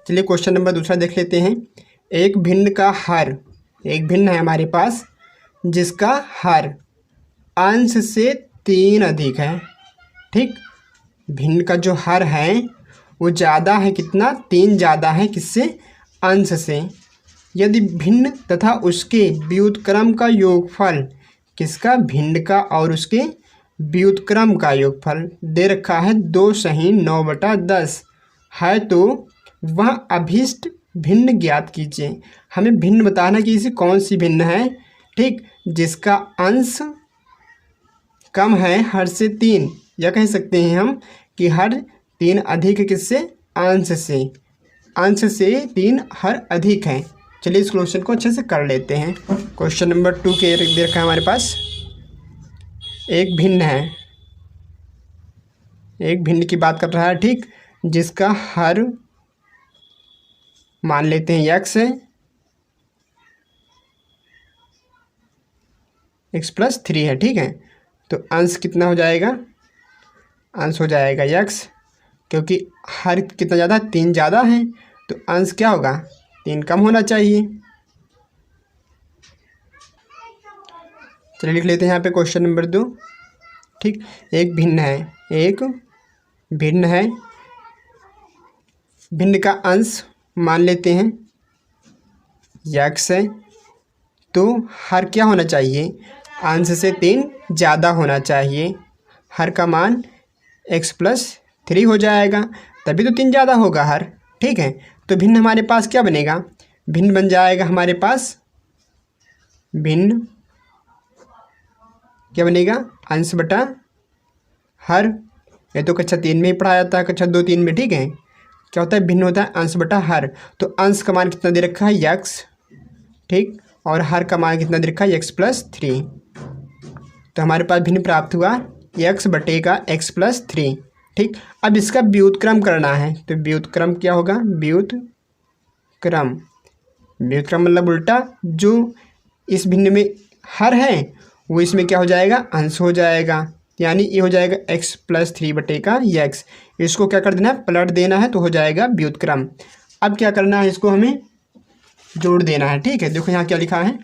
चलिए question number दूसरा देख लेते हैं। एक भिन्न है हमारे पास जिसका हर अंश से 3 अधिक है। ठीक, भिन्न का जो हर है वो ज़्यादा है, कितना? 3 ज़्यादा है किससे? अंश से। यदि भिन्न तथा उसके व्युत्क्रम का योगफल, किसका? भिन्न का और उसके व्युत्क्रम का योगफल दे रखा है 2 सही 9/10 है, तो वह अभिष्ट भिन्न ज्ञात कीजिए। हमें भिन्न बताना कि इसे कौन सी भिन्न है। ठीक, जिसका अंश कम है हर से 3, या कह सकते हैं हम कि हर 3 अधिक है किससे? अंश से 3 हर अधिक है। चलिए इस क्वेश्चन को अच्छे से कर लेते हैं। क्वेश्चन नंबर 2 के दे रखा है हमारे पास। एक भिन्न की बात कर रहा है। ठीक, जिसका हर मान लेते हैं x है, x+3 है। ठीक है, तो अंश कितना हो जाएगा? अंश हो जाएगा x, क्योंकि हर कितना ज़्यादा? 3 ज़्यादा है, तो अंश क्या होगा? 3 कम होना चाहिए। चलिए लिख लेते हैं यहाँ पे क्वेश्चन नंबर 2। ठीक, एक भिन्न है, भिन्न का अंश मान लेते हैं x है, तो हर क्या होना चाहिए? अंश से 3 ज़्यादा होना चाहिए। हर का मान x+3 हो जाएगा, तभी तो 3 ज़्यादा होगा हर। ठीक है, तो भिन्न हमारे पास क्या बनेगा? भिन्न बन जाएगा हमारे पास, भिन्न क्या बनेगा? अंश बटा हर। ये तो कक्षा 3 में ही पढ़ाया जाता है, कक्षा 2-3 में। ठीक है, क्या होता है? भिन्न होता है अंश बटा हर। तो अंश का मान कितना दे रखा है? x। ठीक, और हर का मान कितना दे रखा है? x+3। तो हमारे पास भिन्न प्राप्त हुआ x बटे का x+3। ठीक, अब इसका व्युत्क्रम करना है, तो व्युत्क्रम क्या होगा? व्युत्क्रम मतलब उल्टा, जो इस भिन्न में हर है वो इसमें क्या हो जाएगा? अंश हो जाएगा, यानी ये हो जाएगा x+3 बटे का x। इसको क्या कर देना है? पलट देना है, तो हो जाएगा व्युत्क्रम। अब क्या करना है? इसको हमें जोड़ देना है। ठीक है, देखो यहाँ क्या लिखा है?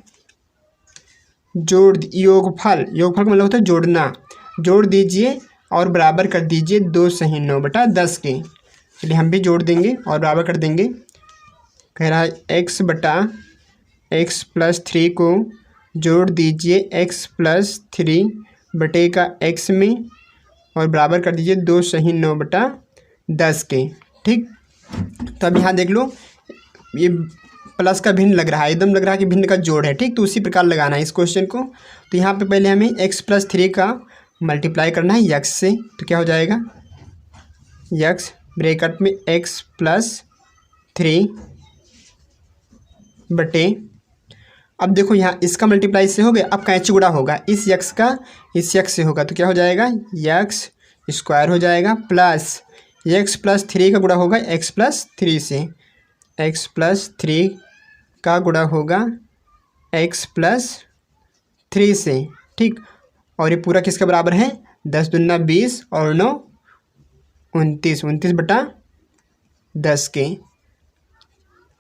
योगफल का मतलब होता है जोड़ना। जोड़ दीजिए और बराबर कर दीजिए 2 सही 9/10 के। चलिए हम भी जोड़ देंगे और बराबर कर देंगे। कह रहा है x+3 को जोड़ दीजिए x+3 बटे का x में और बराबर कर दीजिए 2 सही 9/10 के। ठीक, तो अब यहाँ देख लो, ये प्लस का भिन्न लग रहा है, एकदम लग रहा है कि भिन्न का जोड़ है। ठीक, तो उसी प्रकार लगाना है इस क्वेश्चन को। तो यहाँ पे पहले हमें x+3 का मल्टीप्लाई करना है x से, तो क्या हो जाएगा? x ब्रैकेट में x+3 बटे, अब देखो यहाँ इसका मल्टीप्लाई से हो गया, अब कैंची गुणा होगा इस x का इस x से होगा, तो क्या हो जाएगा? x² हो जाएगा, प्लस x+3 का गुणा होगा x+3 से, x+3 का गुणा होगा x+3 से। ठीक, और ये पूरा किसके बराबर है? 10 दूना 20 और 9 29 के।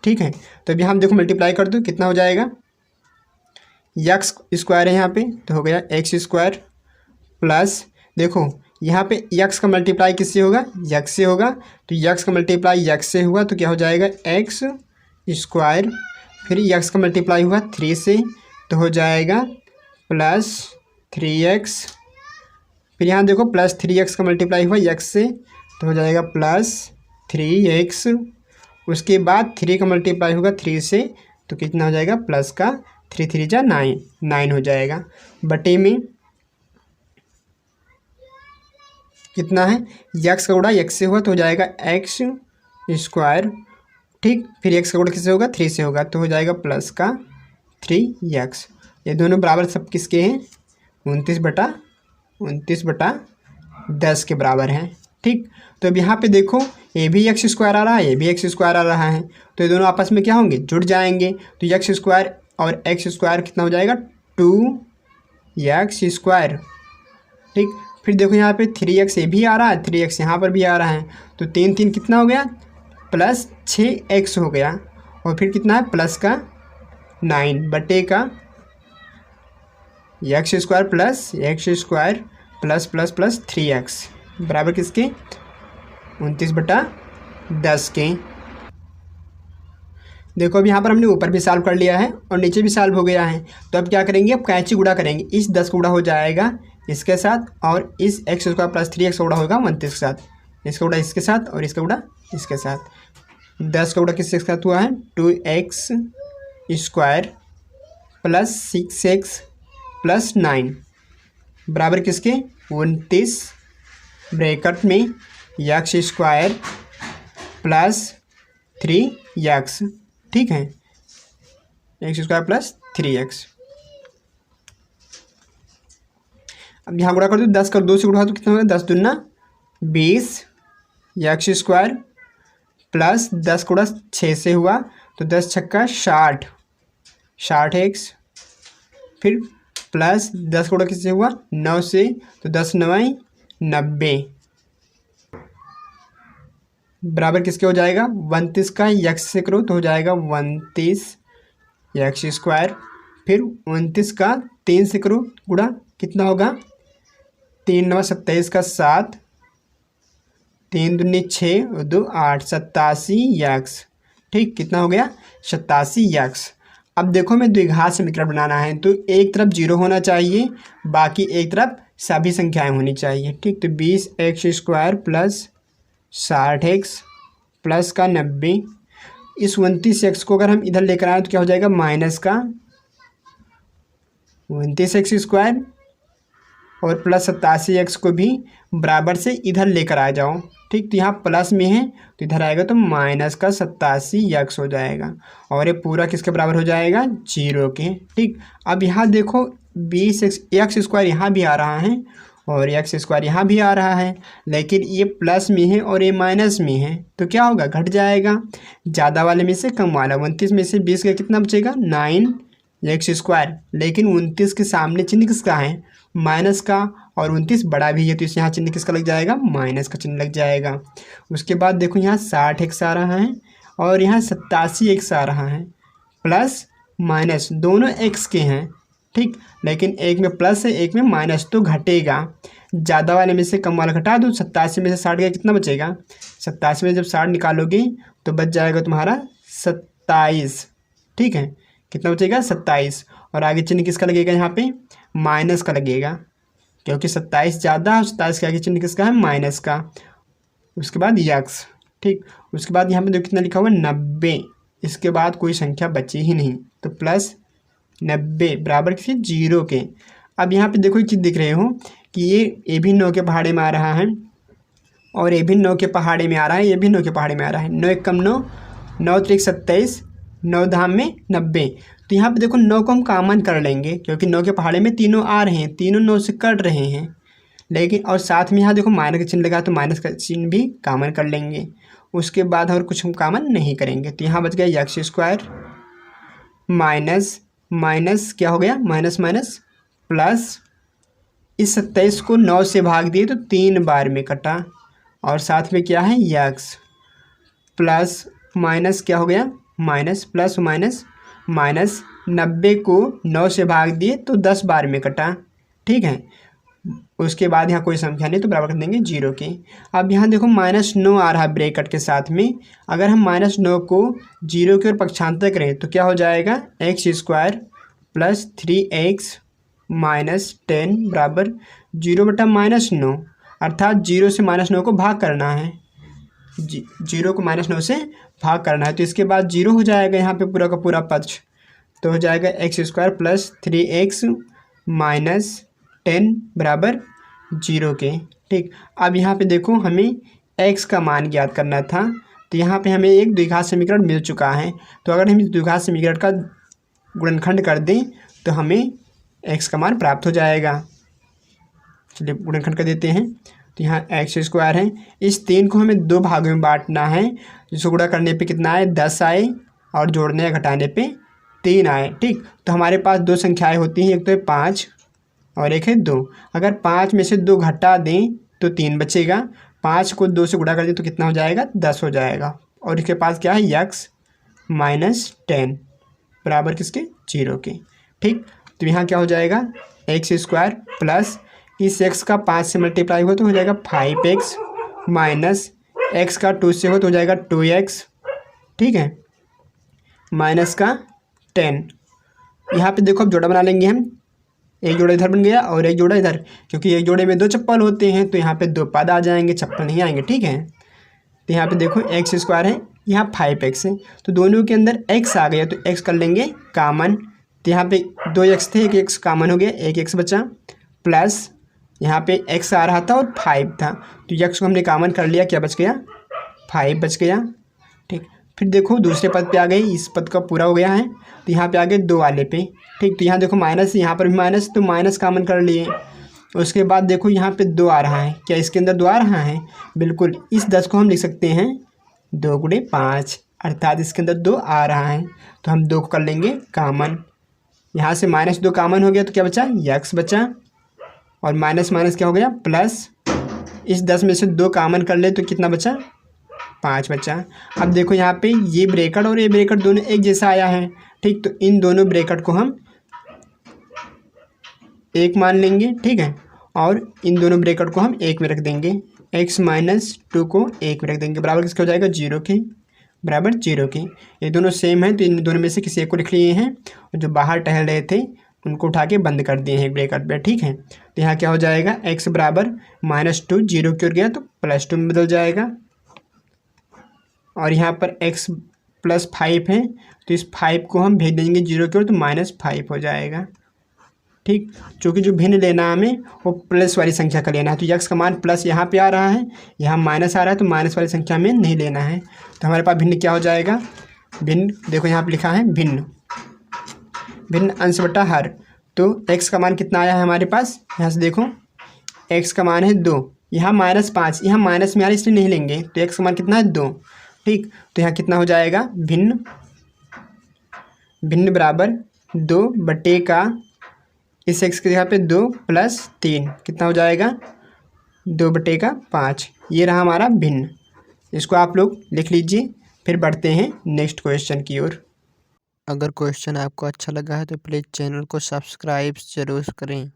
ठीक है, तो अभी हम देखो मल्टीप्लाई कर दो, कितना हो जाएगा? x² है यहाँ पे, तो हो गया x² प्लस, देखो यहाँ पे x का मल्टीप्लाई किससे होगा? x से होगा, तो x का मल्टीप्लाई x से हुआ तो क्या हो जाएगा? x²। फिर x का मल्टीप्लाई हुआ 3 से, तो हो जाएगा +3x। फिर यहाँ देखो +3x का मल्टीप्लाई हुआ x से, तो हो जाएगा +3x। उसके बाद 3 का मल्टीप्लाई होगा 3 से, तो कितना हो जाएगा? प्लस का 3 3 जा 9 हो जाएगा, बटे में कितना है? x का गुणा x से हुआ तो हो जाएगा x²। ठीक, फिर x का गुणा किससे होगा? 3 से होगा, तो हो जाएगा प्लस का 3x। ये दोनों बराबर सब किसके हैं? 29/10 के बराबर हैं। ठीक, तो अब यहाँ पे देखो ये भी x² आ रहा है, ये भी x² आ रहा है, तो ये दोनों आपस में क्या होंगे? जुड़ जाएंगे। तो x² और x² कितना हो जाएगा? 2x²। ठीक, फिर देखो यहाँ पे 3x ये भी आ रहा है, 3x यहाँ पर भी आ रहा है, तो 3 3 कितना हो गया? प्लस 6x हो गया, और फिर कितना है प्लस का 9 बटे का x square plus plus plus 3x बराबर किसके 29/10 के। देखो अब यहाँ पर हमने ऊपर भी सॉल्व कर लिया है और नीचे भी सॉल्व हो गया है। तो अब क्या करेंगे, अब कैंची गुणा करेंगे। इस 10 का गुणा हो जाएगा इसके साथ, और इस एक्स स्क्वायर प्लस 3x का गुणा होगा 29 के साथ, इसका गुणा इसके साथ और इसका गुणा इसके साथ। 10 का गुणा किसके साथ हुआ है 2x square plus 6x plus 9 बराबर किसके 29 ब्रैकेट में एक्स स्क्वायर प्लस 3x, ठीक है, एक्स स्क्वायर प्लस 3x। अब यहाँ गुणा कर दो, 10 कर 2 से गुणा तो कितना होगा 10 दूना 20 एक्स स्क्वायर प्लस 10 गुणा 6 से हुआ तो 10 छक्का 60x, फिर प्लस 10 गुणा किससे हुआ 9 से तो 10 9 90 बराबर किसके हो जाएगा 29 का x से करो तो हो जाएगा 29 एक्स स्क्वायर, फिर 29 का 3 से करो गुणा कितना होगा 3 9 27 का 7, 3 दूनी 6 और 2 8 87x, ठीक, कितना हो गया 87x। अब देखो मैं द्विघात समीकरण बनाना है तो एक तरफ 0 होना चाहिए, बाकी एक तरफ सभी संख्याएं होनी चाहिए, ठीक। तो 20 x square plus 60x plus का 90, इस 29x को अगर हम इधर लेकर आए तो क्या हो जाएगा माइनस का 29x स्क्वायर और प्लस 87x को भी बराबर से इधर लेकर आ जाओ, ठीक। तो यहाँ प्लस में है तो इधर आएगा तो माइनस का 87x हो जाएगा, और ये पूरा किसके बराबर हो जाएगा 0 के, ठीक। अब यहाँ देखो 20x स्क्वायर यहाँ भी आ रहा है और एक्स स्क्वायर यहाँ भी आ रहा है, लेकिन ये प्लस में है और ये माइनस में है तो क्या होगा घट जाएगा, ज़्यादा वाले में से कम वाला। 29 में से 20 का कितना बचेगा 9 एक्स स्क्वायर, लेकिन 29 के सामने चिन्ह किसका है माइनस का, और 29 बड़ा भी है तो इस यहाँ चिन्ह किसका लग जाएगा माइनस का चिन्ह लग जाएगा। उसके बाद देखो यहाँ 60x आ रहा है और यहाँ 87x आ रहा है, प्लस माइनस दोनों x के हैं, ठीक, लेकिन एक में प्लस है एक में माइनस तो घटेगा, ज़्यादा वाले में से कम वाला घटा दो। 87 में से 60 का कितना बचेगा 87 में जब 60 निकालोगे तो बच जाएगा तुम्हारा 27, ठीक है, कितना बचेगा 27, और आगे चिन्ह किसका लगेगा यहाँ पे माइनस का लगेगा, क्योंकि 27 ज़्यादा और 27 के आगे चिन्ह किसका है माइनस का। उसके बाद यक्स, ठीक, उसके बाद यहाँ पे देखो कितना लिखा हुआ 90, इसके बाद कोई संख्या बची ही नहीं तो प्लस 90 बराबर किसी 0 के। अब यहाँ पे देखो एक चीज़ दिख रहे हो कि ये भी 9 के पहाड़े में आ रहा है और ये भी 9 के पहाड़े में आ रहा है, ये भी 9 के पहाड़े में आ रहा है। 9 एक कम 9, 9 त्रिक 27, 9 धाम में 90। तो यहाँ पे देखो 9 को हम कॉमन कर लेंगे क्योंकि 9 के पहाड़े में तीनों आ रहे हैं, तीनों 9 से कट रहे हैं, लेकिन और साथ में यहाँ देखो माइनस का चिन्ह लगा तो माइनस का चिन्ह भी कॉमन कर लेंगे। उसके बाद और कुछ हम कॉमन नहीं करेंगे तो यहाँ बच गया एक्स स्क्वायर माइनस माइनस क्या हो गया माइनस माइनस प्लस, इस 27 को 9 से भाग दिए तो 3 बार में कटा, और साथ में क्या है यक्स, प्लस माइनस क्या हो गया माइनस प्लस माइनस माइनस 90 को 9 से भाग दिए तो 10 बार में कटा, ठीक है। उसके बाद यहाँ कोई संख्या नहीं तो बराबर कर देंगे 0 के। अब यहाँ देखो -9 आ रहा है ब्रैकेट के साथ में, अगर हम -9 को 0 की ओर पक्षांतर करें तो क्या हो जाएगा x square plus 3x minus 10 बराबर 0 बटा -9, अर्थात 0 से -9 को भाग करना है, 0 को -9 से भाग करना है तो इसके बाद 0 हो जाएगा यहाँ पे पूरा का पूरा पक्ष, तो हो जाएगा x square plus 3x minus 10 बराबर 0 के, ठीक। अब यहाँ पे देखो हमें x का मान ज्ञात करना था तो यहाँ पे हमें एक द्विघात समीकरण मिल चुका है, तो अगर हम इस द्विघात समीकरण का गुणनखंड कर दें तो हमें x का मान प्राप्त हो जाएगा। चलिए गुणनखंड कर देते हैं तो यहाँ एक्स स्क्वायर है, इस 3 को हमें 2 भागों में बांटना है, जिसको गुणा करने पे कितना आए 10 आए और जोड़ने या घटाने पे 3 आए, ठीक। तो हमारे पास 2 संख्याएं होती हैं, एक तो है 5 और एक है 2। अगर 5 में से 2 घटा दें तो 3 बचेगा, 5 को 2 से गुणा कर दें तो कितना हो जाएगा 10 हो जाएगा, और इसके पास क्या है x माइनस 10 बराबर किसके 0 के। ठीक, तो यहाँ क्या हो जाएगा एक्स स्क्वायर प्लस इस x का 5 से मल्टीप्लाई हो तो हो जाएगा 5x माइनस x का 2 से हो तो हो जाएगा 2x। ठीक है, माइनस का 10। यहाँ पे देखो अब जोड़ा बना लेंगे हम, एक जोड़ा इधर बन गया और एक जोड़ा इधर, क्योंकि एक जोड़े में 2 चप्पल होते हैं तो यहाँ पे 2 पद आ जाएंगे, चप्पल नहीं आएंगे। ठीक है, तो यहाँ पे देखो एक्स स्क्वायर है, यहाँ 5x है, तो दोनों के अंदर x आ गया तो x कर लेंगे कामन। तो यहाँ पे 2x थे, एक x कामन हो गया, एक x बचा, प्लस यहाँ पे x आ रहा था और 5 था, तो x को हमने कामन कर लिया, क्या बच गया 5 बच गया। ठीक, फिर देखो दूसरे पद पे आ गए, इस पद का पूरा हो गया है तो यहाँ पे आ गए 2 वाले पे। ठीक, तो यहाँ देखो माइनस, यहाँ पर भी माइनस, तो माइनस कामन कर लिए। उसके बाद देखो यहाँ पे 2 आ रहा है, क्या इसके अंदर 2 आ रहा है, बिल्कुल। इस 10 को हम लिख सकते हैं 2 गुणे 5, अर्थात इसके अंदर 2 आ रहा है, तो हम 2 को कर लेंगे कामन। यहाँ से -2 कामन हो गया तो क्या बचा x बचा, और माइनस माइनस क्या हो गया प्लस। इस 10 में से 2 कामन कर ले तो कितना बचा 5 बचा। अब देखो यहाँ पे ये ब्रैकेट और ये ब्रैकेट दोनों एक जैसा आया है। ठीक, तो इन दोनों ब्रैकेट को हम 1 मान लेंगे। ठीक है, और इन दोनों ब्रैकेट को हम 1 में रख देंगे, x माइनस 2 को 1 में रख देंगे, बराबर किसके हो जाएगा 0 के, बराबर 0 के। ये दोनों सेम है तो इन दोनों में से किसी एक को लिख लिए हैं, और जो बाहर टहल रहे थे उनको उठा के बंद कर दिए हैं ब्रैकेट पे। ठीक है, तो यहाँ क्या हो जाएगा x बराबर -2, 0 की ओर गया तो +2 में बदल जाएगा, और यहाँ पर x + 5 है तो इस 5 को हम भेज देंगे 0 की ओर तो -5 हो जाएगा। ठीक, चूँकि जो भिन्न लेना है हमें वो प्लस वाली संख्या का लेना है, तो x का मान प्लस यहाँ पे आ रहा है, यहाँ माइनस आ रहा है, तो माइनस वाली संख्या में नहीं लेना है। तो हमारे पास भिन्न क्या हो जाएगा, भिन्न देखो यहाँ पे लिखा है भिन्न, भिन्न अंश बटा हर। तो x का मान कितना आया है हमारे पास, यहाँ से देखो x का मान है 2, यहाँ -5, यहाँ माइनस में आ रहा है इसलिए नहीं लेंगे, तो x का मान कितना है 2। ठीक, तो यहाँ कितना हो जाएगा भिन्न, भिन्न बराबर 2 बटे का इस x के जगह पे 2 + 3 कितना हो जाएगा 2 बटे का 5। ये रहा हमारा भिन्न, इसको आप लोग लिख लीजिए। फिर बढ़ते हैं नेक्स्ट क्वेश्चन की ओर। अगर क्वेश्चन आपको अच्छा लगा है तो प्लीज़ चैनल को सब्सक्राइब ज़रूर करें।